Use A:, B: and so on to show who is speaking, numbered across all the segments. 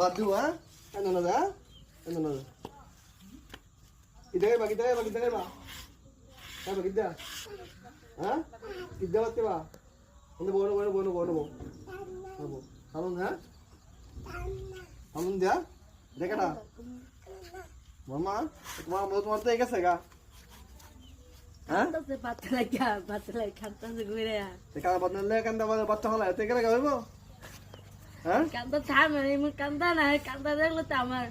A: বাদ দিব হ্যাঁ না যা না ইদাই বা হ্যাঁ কিদ্দা বাদ কেবা বনো হালুন হ্যাঁ হালুন দিয়া দেখাটা মামা তোমার তো গেছে গা হ্যাঁ বাচ্চা হলা এতে গেলে হইব হ্যাঁ
B: কান্দা না কান্দা দেখলে তো আমার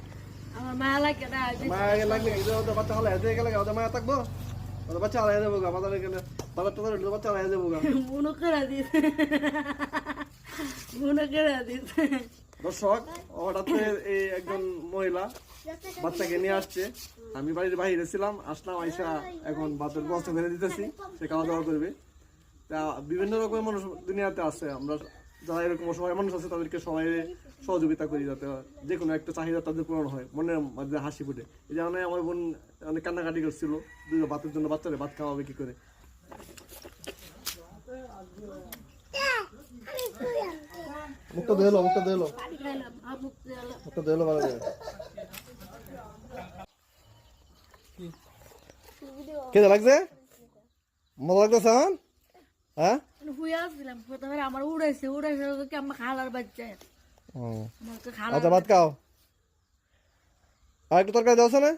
B: মায়া লাগে না
A: মায়া লাগলে বাচ্চা হলা এতে গেলে মায়া থাকবো বাচ্চা হলাই দেবো গা বাজারে গেলে বাজার টাজার বাচ্চা হলাই দেবো গা
B: মনে করে দিস
A: দর্শক হঠাৎ এই একজন মহিলা বাচ্চাকে নিয়ে আসছে আমি বাড়ির বাইরে ছিলাম আসলাম আইসা এখন বাচ্চার ব্যবস্থা করে দিতেছি সে খাওয়া দাওয়া করবে তা বিভিন্ন রকমের মানুষ দুনিয়াতে আছে আমরা যারা এরকম অসহায় মানুষ আছে তাদেরকে সবাই সহযোগিতা করি যাতে যে কোনো একটা চাহিদা তাদের পূরণ হয় মনের মধ্যে হাসি ফুটে এই জন্য আমার বোন অনেক কান্নাকাটি করছিল ভাতের জন্য বাচ্চারা ভাত খাওয়াবে কি করে মুখটা দেলো ভালো করে কেমন লাগছে মজা লাগতেছে হ্যাঁ
B: আমার উড়াইছে আমার খালার বাচ্চা
A: আচ্ছা ভাত খাও আর একটু তরকারি দেওয়া না